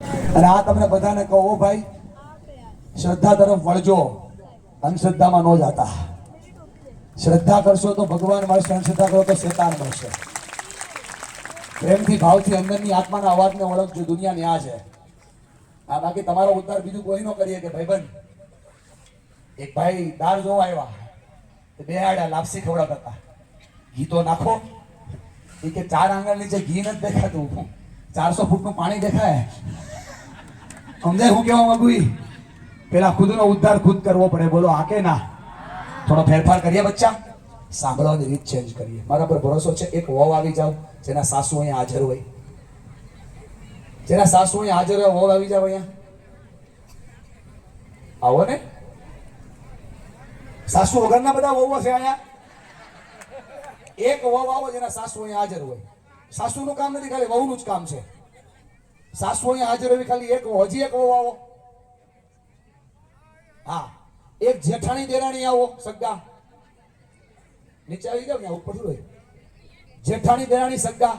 અને આ તમને બધાને કહો ભાઈ, શ્રદ્ધા તરફ વળજો, અંધશ્રદ્ધામાં ન જાતા. શ્રદ્ધા કરશો તો ભગવાન મળશે, અંધશ્રદ્ધા કરો તો શેતાન મળશે. પ્રેમથી ભાવથી અંદરની આત્માના અવાજને ઓળખજો. દુનિયા ન્યા છે. આ બાકી તમારો ઉદ્ધાર બીજું કોઈ ન કરીએ. કે ભાઈબંધ એક ભાઈ દાળ જોવા આવ્યા, બે આડા લાપસી ખવડાવતા હતા. ઘી તો નાખો. એ કે 4 આંગળ નીચે ઘી નથી દેખાતું, 400 ફૂટનું પાણી દેખાય. સમજાય હું કેવા માંગુ? પેલા ખુદનો ઉદ્ધાર ખુદ કરવો પડે. બોલો આ કે ના? થોડો ફેરફાર કરીએ બચ્ચા, સાંભળવાની રીત ચેન્જ કરીએ. મારા પર ભરોસો છે. એક વહુ આવી જાવ જેના સાસુ અહીંયા હાજર હોય, જેના સાસુ અહીંયા હાજર હોય, વહુ આવી જાવ અહીંયા. આવો ને, સાસુ વગરના બધા વહુ છે અહીંયા. એક વહુ આવો જેના સાસુ અહીંયા હાજર હોય. સાસુનું કામ નથી, ખાલી વહુનું જ કામ છે. સાસુ અહીંયા હાજર હોય ખાલી એક વહુ. હજી એક વહુ આવો. હા, એક જેઠાણી દેરાણી આવો સગા. નીચે આવી જાવ ને, ઉપર હોય જેઠાણી દેરાણી સગા.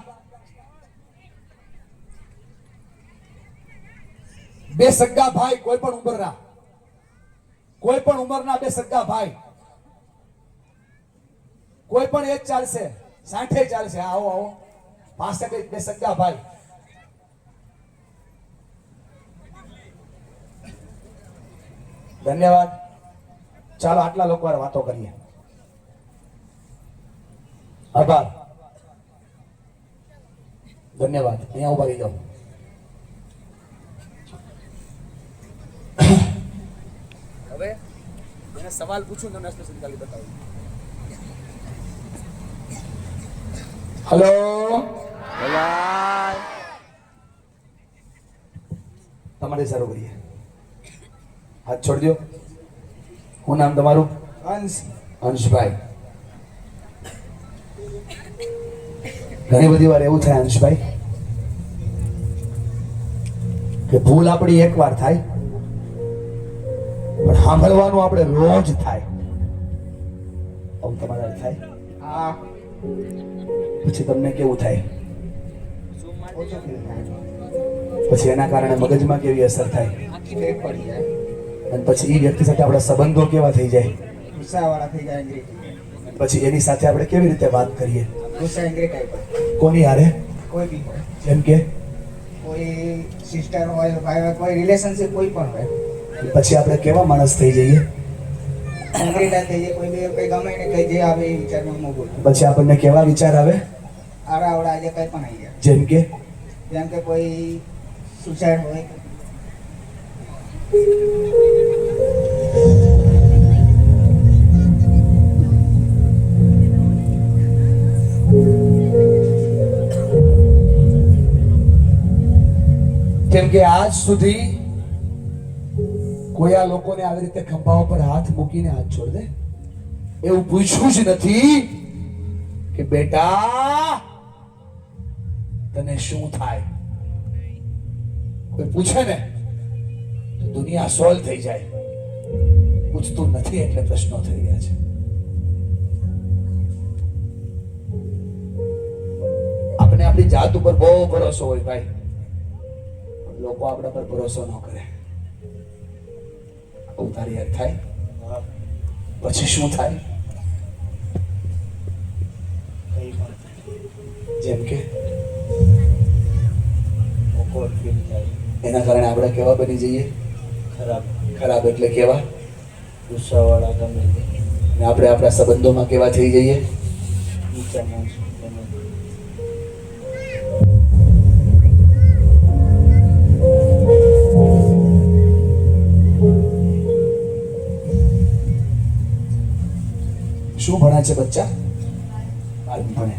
બે સગા ભાઈ, કોઈ પણ ઉંમરના, કોઈ પણ ઉંમરના બે સગા ભાઈ, કોઈ પણ એજ ચાલશે, 60 ચાલશે. આવો આવો, 65 બે સગા ભાઈ. ધન્યવાદ. ચાલો આટલા લોકો વાતો કરીએ. આભાર, ધન્યવાદ. અહીંયા ઉભા રહી જાઓ. હવે મને સવાલ પૂછું તો નેશનલ સંચાલિત બતાવું. હેલો, તમારી સારું કરીએ. હાથ છોડી દો. શું નામ તમારું? અંશ. અંશભાઈ. ઘણી બધી વાર એવું થાય અંશભાઈ કે ભૂલ આપણી એકવાર થાય, પણ સાંભળવાનું આપણે રોજ થાય. આવું તમારે થાય? હા. પછી તમને કેવું થાય? પછી એના કારણે મગજમાં કેવી અસર થાય? અને પછી એ વ્યક્તિ સાથે આપણા સંબંધો કેવા થઈ જાય? ગુસ્સાવાળા થઈ જાય. પછી એની સાથે આપણે કેવી રીતે વાત કરીએ? કોની હારે? કોઈ બી હોય. જેમ કે કોઈ સિસ્ટર હોય, ભાઈ હોય, કોઈ રિલેશનશિપ કોઈ પણ હોય. પછી આપણે કેવા માણસ થઈ જઈએ? અંગ્રેજા થઈ જઈએ. કોઈ બી કઈ ગમે ને કઈ જે આવે એ વિચારમાં મોગું. પછી આપણને કેવા વિચાર આવે? આડાવડા આજે કઈ પણ આવી જાય. જેમ કે કોઈ સુસાઇડ હોય. કેમ કે આજ સુધી કોઈ આ લોકોને આવી રીતે ખંભા ઉપર હાથ મૂકીને હાથ છોડ દે એવું પૂછ્યું જ નથી કે બેટા તને શું થાય. કોઈ પૂછે ને તો દુનિયા સોલ્વ થઈ જાય. પૂછતું નથી એટલે પ્રશ્નો થઈ ગયા છે. આપણે આપણી જાત ઉપર બહુ ભરોસો હોય ભાઈ, લોકો આપણા પર ભરોસો ન કરે. ઉતારી યાદ થાય. પછી શું થાય? જેમ કે એના કારણે આપણે કેવા બની જઈએ? ખરાબ. ખરાબ એટલે કેવા? ગુસ્સાવાળા. ગમે તે. અને આપણે આપણા સંબંધોમાં કેવા થઈ જઈએ? નીચા માણસ. શું ભણે છે બચ્ચા? ભણે.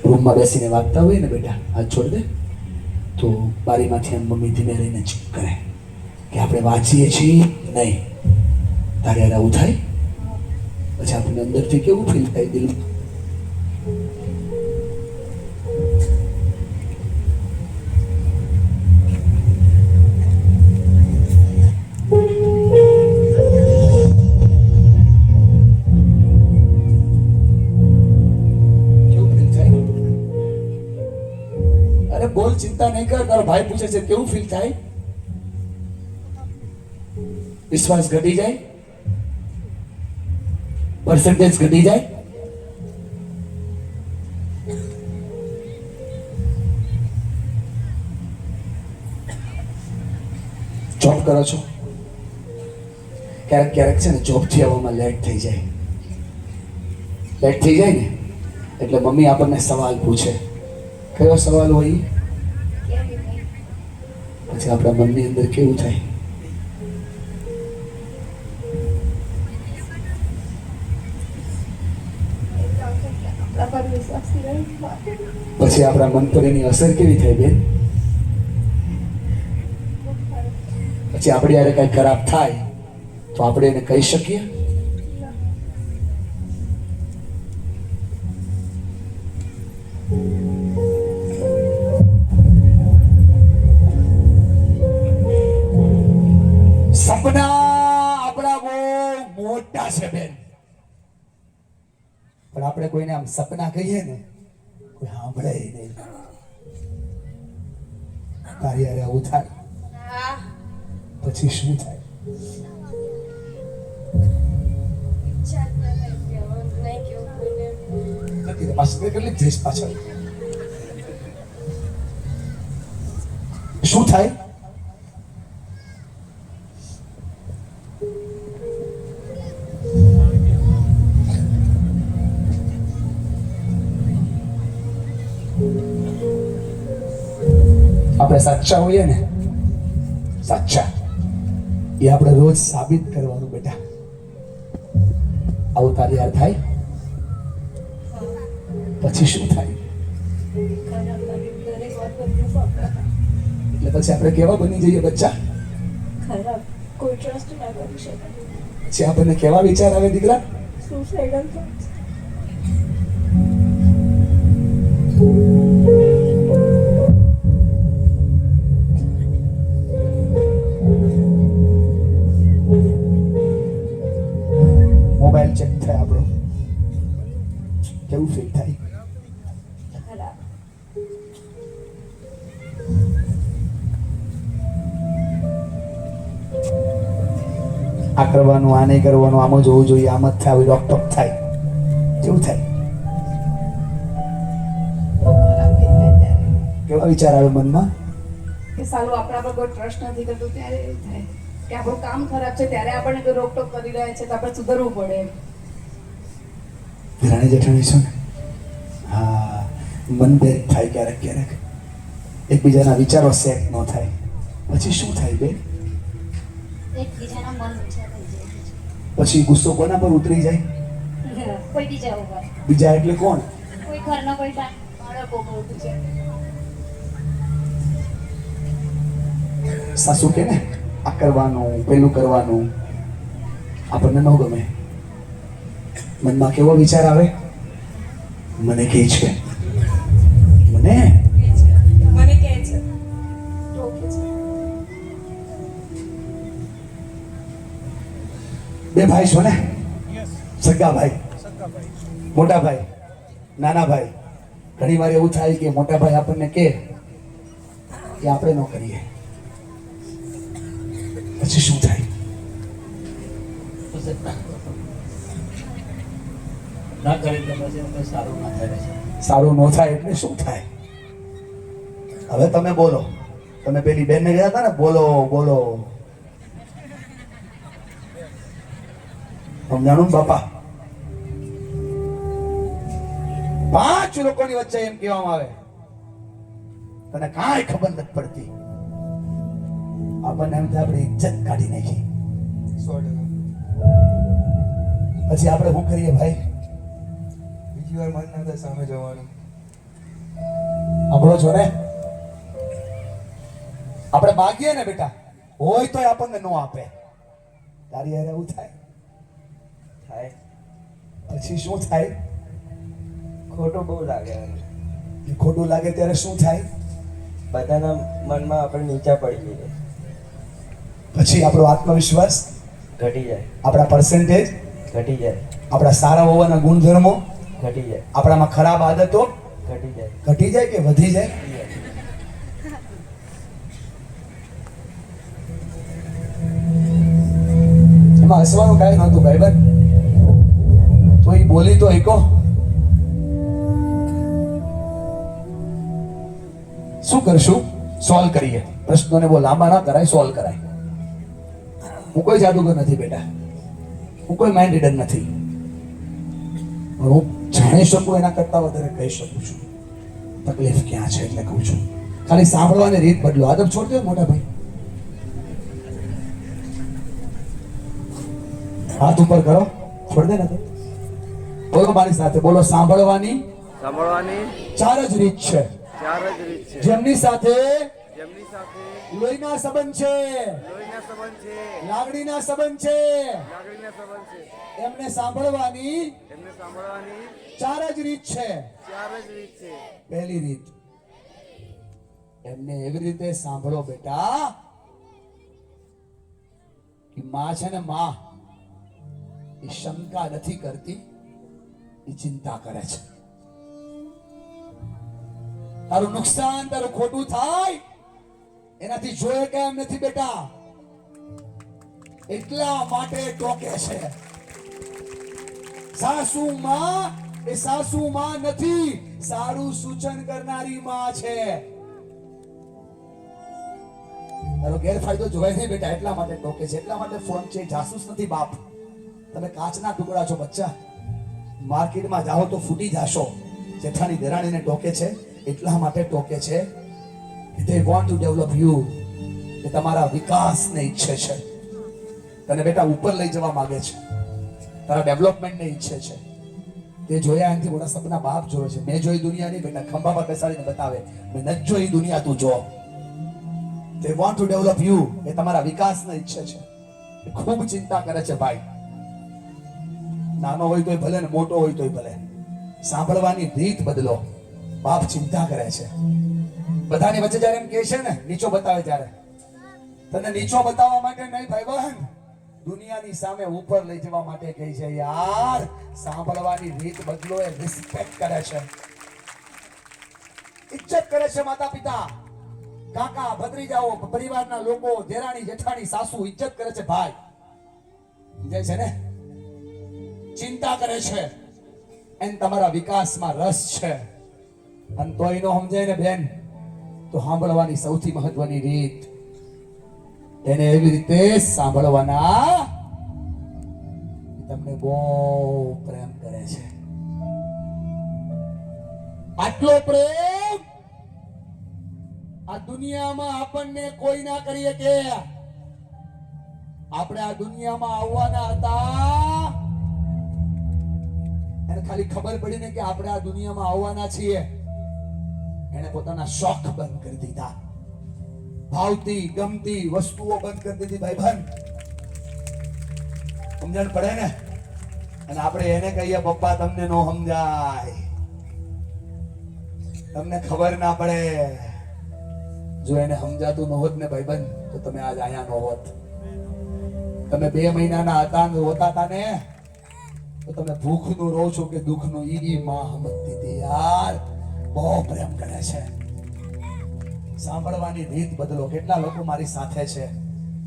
રૂમમાં બેસીને વાગતા હોય ને બેટા, હાથ છોડ દે તો બારીમાંથી આમ મમ્મી ધીમે રહીને ચૂપ કરે કે આપણે વાંચીએ છીએ નહીં. તારે આવું થાય પછી આપણને અંદરથી કેવું ફીલ થાય? દિલ બોલ. ચિંતા નહીં કર. તારો ભાઈ પૂછે છે કેવું ફીલ થાય? વિશ્વાસ ઘટી જાય, પર્સન્ટેજ ઘટી જાય. જોબ કરો છો, ક્યારેક ક્યારેક છે ને જોબ થી આવવામાં લેટ થઈ જાય. લેટ થઈ જાય ને એટલે મમ્મી આપણને સવાલ પૂછે. કયો સવાલ હોય ઈ? પછી આપણા મનની અંદર કેવું થાય? પછી આપણા મન પર એની અસર કેવી થાય બેન? પછી આપણે યારે કઈ ખરાબ થાય તો આપણે એને કહી શકીએ? સપના આપણા બહુ મોટા છે બેન, પણ આપણે કોઈને આમ સપના કહીએ ને કોઈ સાંભળે નહીં. તારી યારે આવું થાય પછી શું થાય? કેટલી જઈશ પાછળ શું થાય? આપણે સાચા હોઈએ ને, સાચા એ આપણે રોજ સાબિત કરવાનું બેટા. આવું તારી યાર થાય પછી શું થાય? એટલે પછી આપણે કેવા બની જઈએ બચ્ચા? ખરાબ, કોઈ ટ્રસ્ટ ના કરી શકે. પછી આપણને કેવા વિચાર આવે દીકરા? Suicidal thoughts. મોબાઈલ ચેક થાય આપણો, કેવું ફીલ થાય? ખરાબ. આ કરવાનું, આ નહીં કરવાનું, આમ જ હોવું જોઈએ, આમ જ થાય, ડોક્ટર થાય, કેવું થાય? કેવા વિચાર આવે મનમાં? કે સાલું આપણા પર કોઈ ટ્રસ્ટ નથી કરતું ત્યારે એવું થાય કે આપણું કામ ખરાબ છે, ત્યારે આપણને કોઈ રોકટોક કરી રહ્યા છે તો આપણે સુધરવું પડે. રાણી જેઠાણી છો ને? હા, મનભેદ થાય ક્યારેક ક્યારેક, એકબીજાના વિચારો સેટ ન થાય. પછી શું થાય બેન? એકબીજાના મન ઊંચા થઈ જાય. પછી ગુસ્સો કોના પર ઉતરી જાય? કોઈ બીજા ઉપર. બીજા એટલે કોણ? કોઈ ઘરનો કોઈ બાળકો પર ઉતરી જાય. સાસુ કે ને આ કરવાનું, પેલું કરવાનું, આપણને ન ગમે. મનમાં કેવો વિચાર આવે? મને કહે છે, મને કહે છે, ટોકે છે. બે ભાઈ છો ને? સગા ભાઈ, મોટા ભાઈ, નાના ભાઈ. ઘણી વાર એવું થાય કે મોટા ભાઈ આપણને કહે કે આપણે ન કરીએ, પછી શું થાય? ના કરે તો પછી આપણે સારું ના થાય છે. સારું ન થાય એટલે શું થાય? હવે તમે બોલો. તમે પેલી બેનને ગયા હતા ને, બોલો બોલો, સમજાણું બાપા? 5 લોકોની વચ્ચે એમ કહેવામાં આવે તને કાંઈ ખબર નથી પડતી. આપણને એમ થાય આપણે ઇજ્જત કાઢી નાખી. પછી આપણે શું કરીએ ભાઈ? બીજી વાર મન ના થાય સામે જવાનું. સાંભળો છો ને? આપણે માગીએ ને બેટા, હોય તોય આપણને ન આપે. તારી યાર એવું થાય? થાય પછી શું થાય? ખોટું બહુ લાગે. એ ખોટું લાગે ત્યારે શું થાય? બધાના મનમાં આપણે નીચા પડી જઈએ, પછી આપણો આત્મવિશ્વાસ ઘટી જાય, આપણા પર્સન્ટેજ ઘટી જાય, આપણા સારા હોવાના ગુણધર્મો, ઘટી જાય, આપણામાં ખરાબ આદતો ઘટી જાય, ઘટી જાય કે વધી જાય? એમાં હસવાનું કાંઈ નહોતું ભાઈબંધ. તો એ બોલી તો એકો શું કરશું? સોલ્વ કરીએ પ્રશ્નોને. બહુ લાંબા ના કરાય, સોલ્વ કરાય. હું કોઈ જાદુગર નથી બેટા, હું કોઈ માઇન્ડ રીડર નથી, પણ હું જાણી શકું એના કરતા વધારે કહી શકું છું તકલીફ ક્યાં છે, એટલે કહું છું. ખાલી સાંભળવાની રીત બદલો. આદત છોડ દો મોટા ભાઈ, હાથ ઉપર કરો, છોડ દે ને. તો બોલો મારી સાથે, બોલો. સાંભળવાની ચાર જ રીત છે. જેમની સાથે લોહીના સંબંધ છે, લાગણીના સંબંધ છે, એમને સાંભળવાની ચાર જ રીત છે. પહેલી રીત, એમને એવી રીતે સાંભળો બેટા કે માં છે ને, માં એ શંકા નથી કરતી, એ ચિંતા કરે છે. તારું નુકસાન, તારું ખોટું થાય એનાથી જોયે કેમ નથી બેટા, એટલા માટે ટોકે છે. સાસુ માં એ સાસુ માં નથી, સારું સૂચન કરનારી માં છે. તારો ગેરફાયદો જોવાય નહીં બેટા, એટલા માટે ટોકે છે. એટલા માટે ફોન છે, જાસૂસ નથી બાપ. તમે કાચના ટુકડા છો બચ્ચા, માર્કેટમાં જાઓ તો ફૂટી જાશો. જેઠાણી દેરાણીને ટોકે છે, એટલા માટે ટોકે છે કે they want to develop you, કે તમારા વિકાસને ઈચ્છે છે, તને બેટા ઉપર લઈ જવા માંગે છે, તારા ડેવલપમેન્ટને ઈચ્છે છે. તે જોયા એનાથી મોટા સપના બાપ જોવે છે. મેં જોઈ દુનિયા નહીં બેટા, ખંભા પર બેસાડીને બતાવે, મેં નથી જોઈ દુનિયા, તું જો. they want to develop you, એ તમારા વિકાસને ઈચ્છે છે, એ ખૂબ ચિંતા કરે છે ભાઈ. નાનો હોય તોય ભલે ને મોટો હોય તોય ભલે, સાંભળવાની રીત બદલો. બાપ ચિંતા કરે છે. બધાની વચ્ચે જયારે એમ કહે છે ને, નીચો બતાવે, ત્યારે તને નીચો બતાવવા માટે નહીં ભાઈબંધ, દુનિયાની સામે ઉપર લઈ જવા માટે કહે છે. યાર સાંભળવાની રીત બદલો. એ રિસ્પેક્ટ કરે છે, ઇજ્જત કરે છે. માતા પિતા, કાકા, ભત્રીજાઓ, પરિવારના લોકો, દેરાણી જેઠાણી, સાસુ ઇજ્જત કરે છે ભાઈ. સમજાય છે ને? ચિંતા કરે છે, એને તમારા વિકાસમાં રસ છે. અને તોય નો સમજાય ને બેન, તો સાંભળવાની સૌથી મહત્વની રીત, એને એવી રીતે સાંભળવાના તમને બહુ પ્રેમ કરે છે. આટલો પ્રેમ આ દુનિયામાં આપણને કોઈ ના કરીએ. કે આપણે આ દુનિયામાં આવવાના હતા, એને ખાલી ખબર પડી ને કે આપણે આ દુનિયામાં આવવાના છીએ, એને પોતાના શોખ બંધ કરી દીધા, ભાવતી ગમતી વસ્તુઓ બંધ કરી દીધી ભાઈબંધ. સમજણ પડે ને? અને આપણે એને કહીએ પપ્પા તમને નો સમજાય, તમને ખબર ના પડે. જો એને સમજાતું ન હોત ને ભાઈબંધ, તો તમે આજ આયા ન હોત. તમે 2 મહિનાના હતા ને રોતા હતા ને, તો તમે ભૂખનું રહો છો કે દુઃખનું, ઈ માં સમજતી હતી. યાર બહુ પ્રેમ કરે છે. સાંભળવાની રીત બદલો. કેટલા લોકો મારી સાથે છે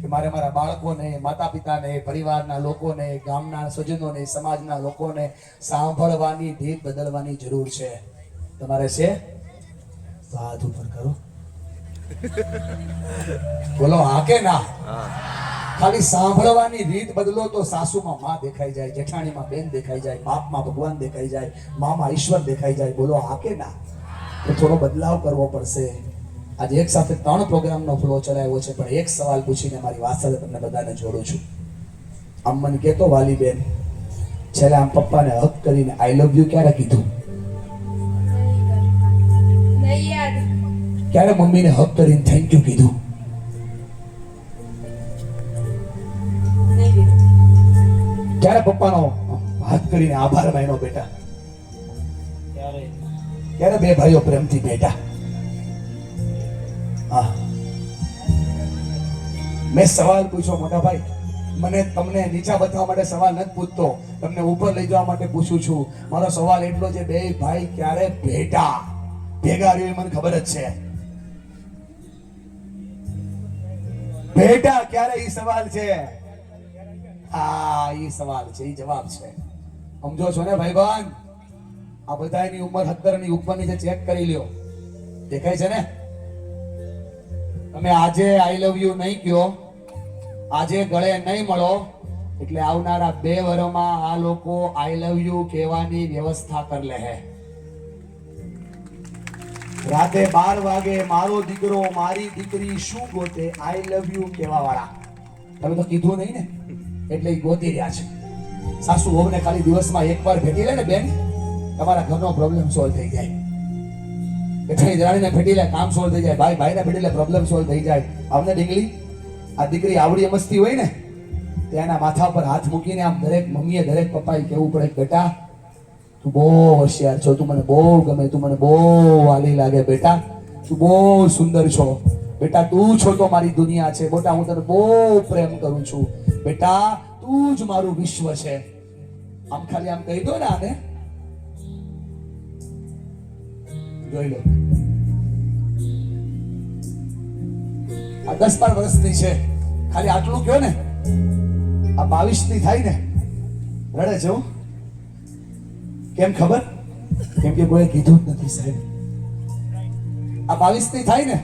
કે મારે મારા બાળકોને, માતા પિતાને, પરિવારના લોકોને, ગામના સ્વજનોને, સમાજના લોકોને સાંભળવાની રીત બદલવાની જરૂર છે. તમારે છે? હાથ ઉપર કરો, બોલો હા કે ના. ખાલી સાંભળવાની રીત બદલો તો સાસુમાં માં દેખાઈ જાય, જેઠાણીમાં બેન દેખાઈ જાય, બાપમાં ભગવાન દેખાઈ જાય, મામાં ઈશ્વર દેખાઈ જાય. બોલો હા કે ના? તો થોડો બદલાવ કરવો પડશે. આજે એક સાથે 3 પ્રોગ્રામનો ફ્લો ચલાવ્યો છે, પણ એક સવાલ પૂછીને મારી વાત સાથે તમને બધાને જોડું છું. આમ મને કહેતો વાલી બેન, છેલ્લે આમ પપ્પાને હક કરીને આઈ લવ યુ ક્યારે કીધું? નહીં યાદ. ક્યારે મમ્મીને હક કરીને થેન્ક યુ કીધું? ક્યારે પપ્પાનો હાથ કરીને આભાર માન્યો બેટા? ક્યારે 2 ભાઈઓ પ્રેમથી બેટા? હા, મેં સવાલ પૂછ્યો મોટા ભાઈ, મને તમને નીચા બતાવવા માટે સવાલ નથી પૂછતો, તમને ઉપર લઈ જવા માટે પૂછું છું. મારો સવાલ એટલો છે, 2 ભાઈ ક્યારે ભેગા રહ્યો મને ખબર જ છે. ભેટા ક્યારે, ઈ સવાલ છે. હા, એ સવાલ છે, એ જવાબ છે. સમજો છો ને ભાઈબંધ? આ બધાની ઉંમર 17 ની ઉપરની છે, ચેક કરી લ્યો. દેખાય છે ને? તમે આજે આઈ લવ યુ નહીં કહો, આજે ગળે નહીં મળો, એટલે આવનારા 2 વર્ષમાં આ લોકો આઈ લવ યુ કહેવાની વ્યવસ્થા કરી લે હે. રાતે 12 વાગે મારો દીકરો મારી દીકરી શું ગોતે? આઈ લવ યુ કહેવા વાળા. તમે તો કીધું નહીં ને, એટલે ઈ ગોતી રહ્યા છે. સાસુ વહુને ખાલી દિવસમાં એકવાર ભેટી લે ને બેન, તમારા ઘરનો પ્રોબ્લેમ સોલ્વ થઈ જાય. જેઠાણી દેરાણીને ભેટી લે, કામ સોલ્વ થઈ જાય. ભાઈ ભાઈને ભેટી લે, પ્રોબ્લેમ સોલ્વ થઈ જાય. આવને ડીંગલી, આ દીકરી આવડી મસ્તી હોય ને, તેના માથા પર હાથ મૂકીને આમ દરેક મમ્મીએ દરેક પપ્પાએ કહેવું પડે, બેટા તું બહુ હોશિયાર છો, તું મને બહુ ગમે, તું મને બહુ વાલી લાગે, બેટા તું બહુ સુંદર છો, બેટા તું છો તો મારી દુનિયા છે, બેટા હું તને બહુ પ્રેમ કરું છું, બેટા તું જ મારું વિશ્વ છે. આમ ખાલી આમ કહી દો ને આને, જોઈ લો. આ 10-12 વર્ષની છે, ખાલી આટલું કયો ને, આ 22 ની થાય ને રડે છે. હું કેમ ખબર? કેમ કે કોઈ કીધું જ નથી સાહેબ. આ 22 ની થાય ને,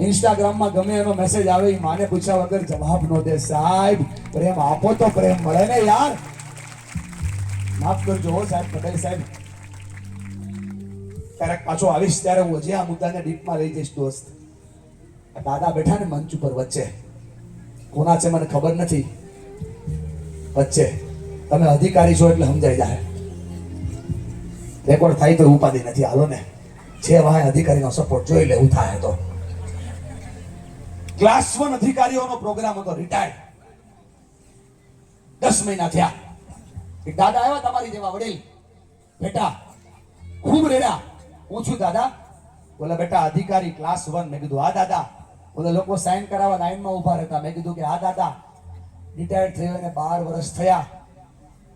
ઇન્સ્ટાગ્રામમાં ગમે એનો મેસેજ આવે, એ માને પૂછ્યા વગર જવાબ નો દે. સાહેબ પ્રેમ આપો તો પ્રેમ મળે ને યાર. માફ કરજો હો સાહેબ, પટેલ સાહેબ. ક્યારેક પાછો આવીશ ત્યારે હું હજી આ મુદ્દાને ડીપમાં લઈ જઈશ દોસ્ત. દાદા બેઠા ને મંચ ઉપર વચ્ચે, કોના છે મને ખબર નથી, વચ્ચે તમે અધિકારી છો એટલે સમજાઈ જાય. રેકોર્ડ થાય તો ઉપાધિ નથી, હાલો ને. છે વાહ અધિકારીનો સપોર્ટ, જોઈ લેવું થાય તો. ક્લાસ 1 અધિકારીઓનો પ્રોગ્રામ હતો, રિટાયર્ડ 10 મહિના થયા. એક દાદા આવ્યા તમારી જેવા વડીલ, બેટા ખૂબ રેડા. હું છું દાદા? બોલે બેટા અધિકારી ક્લાસ 1. મેં કીધું હા દાદા. બોલે લોકો સાઈન કરાવવા લાઈનમાં ઉભા રહેતા. મેં કીધું કે હા દાદા. રિટાયર્ડ થયો એને 12 વર્ષ થયા,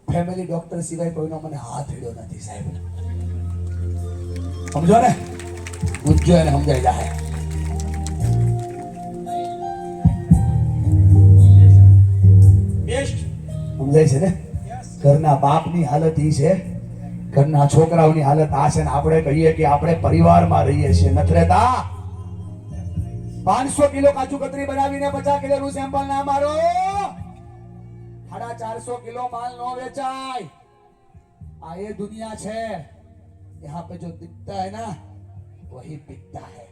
ફેમિલી ડોક્ટર સિવાય કોઈનો મને હાથ હેડ્યો નથી સાહેબ. સમજો ને, પૂછજો એને સમજાઈ જાય. સમજાય છે ને? ઘરના બાપની હાલત ઈ છે, ઘરના છોકરાઓની હાલત આ છે, ને આપણે કહીએ કે આપણે પરિવારમાં રહીએ છીએ. નથી રહેતા. 500 કિલો કાજુ કતરી બનાવીને 50 કિલોનું સેમ્પલ ના મારો. 450 કિલો માલ નો વેચાય. આ ये दुनिया છે. यहाँ पे जो दिखता है ना वही बिकता है.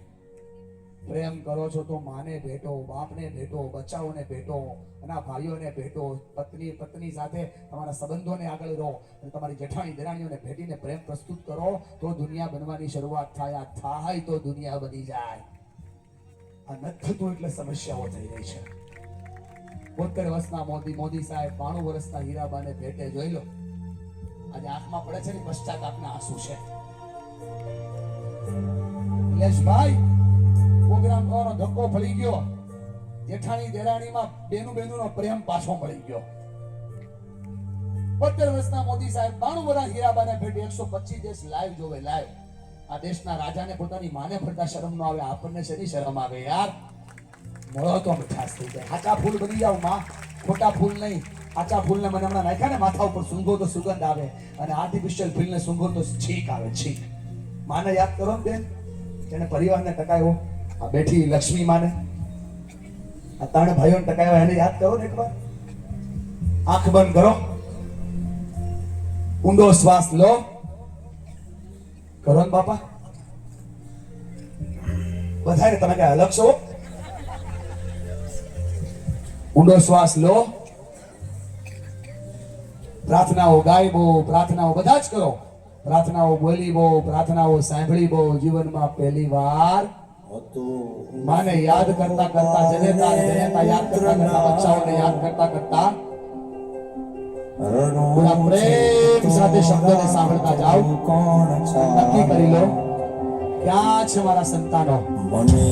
પ્રેમ કરો છો તો માને ભેટો, બાપને ભેટો, બચ્ચાઓને ભેટો, અને ભાઈઓને ભેટો, પત્ની સાથે તમારા સંબંધોને આગળ રહો, અને તમારી જેઠાણી દેરાણીઓને ભેટીને પ્રેમ પ્રસ્તુત કરો તો દુનિયા બનવાની શરૂઆત થાય. આ થાય તો દુનિયા બની જાય. આ નથી થતું એટલે સમસ્યાઓ થઈ રહી છે. 72 વર્ષના મોદી સાહેબ 92 વર્ષના હીરાબાને ભેટે, જોઈ લો. આજે આંખમાં પડે છે ને પશ્ચાતાપના આંસુ છે. નિલેશભાઈ, પ્રોગ્રામ કરવાનો ધક્કો ફળી ગયો. જેઠાણી દેરાણીમાં બેનુનો પ્રેમ પાછો મળી ગયો. 72 વર્ષના મોદી સાહેબ 92 વર્ષના હીરાબાને ભેટે 125 દેશ લાઈવ જોવે, લાઈવ. આ દેશના રાજાને પોતાની માને ફરતા શરમ ન આવે, આપણને શેની શરમ આવે યાર? મળો તો મીઠાશ થઈ જાય. સાચા ફૂલ બની જાવ માં, ખોટા ફૂલ નહીં. સાચા ફૂલને મને હમણાં નાખ્યા ને માથા ઉપર, સૂંઘો તો સુગંધ આવે, અને આર્ટિફિશિયલ ફૂલને સૂંઘો તો છીક આવે, છીક. માને યાદ કરો ને બેન, એને પરિવારને ટકાયો. આ બેઠી લક્ષ્મી માને, આ 3 ભાઈઓને ટકાયો, એને યાદ કરો ને એકવાર. આંખ બંધ કરો, ઊંડો શ્વાસ લો. કરો ને બાપા. બધાને તમે કઈ અલગ છો? ઊંડો શ્વાસ લો. પ્રાર્થનાઓ ગાયબો, પ્રાર્થનાઓ બધા જ કરો. પ્રાર્થનાઓ બોલીબો, પ્રાર્થનાઓ સાંભળીબો. જીવનમાં પહેલી વાર માને યાદ કરતા કરતા, જનેતા યાદ કરતા કરતા, બચ્ચાઓને યાદ કરતા કરતા પૂરા પ્રેમ સાથે શબ્દોને સાંભળતા જાઓ. નક્કી કરી લો, ક્યાં છે મારા સંતાનો,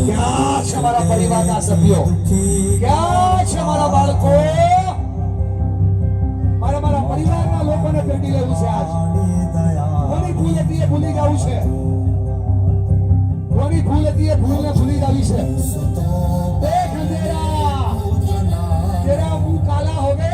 ક્યાં છે મારા પરિવારના સભ્યો, ક્યાં છે મારા બાળકો. મારા પરિવારના લોકોને ભેટી લેવું છે. આજ કોની ભૂલ હતી એ ભૂલી જવું છે. કોની ભૂલ હતી એ ભૂલને ભૂલી જવી છે. દેખ અંધેરા, તેરા મુંહ કાલા હો ગયા.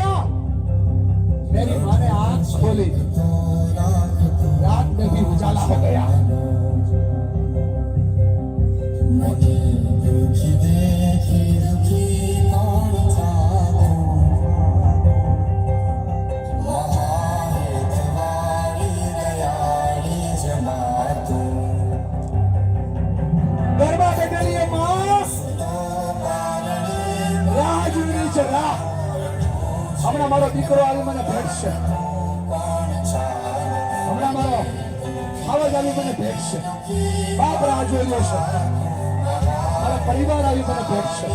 મારો દીકરો આવી મને ભેટશે, હમણાં મારો આવજ આવી મને ભેટશે, બાપ રાહ જોઈ રહ્યો છે, મારો પરિવાર આવી મને ભેટશે.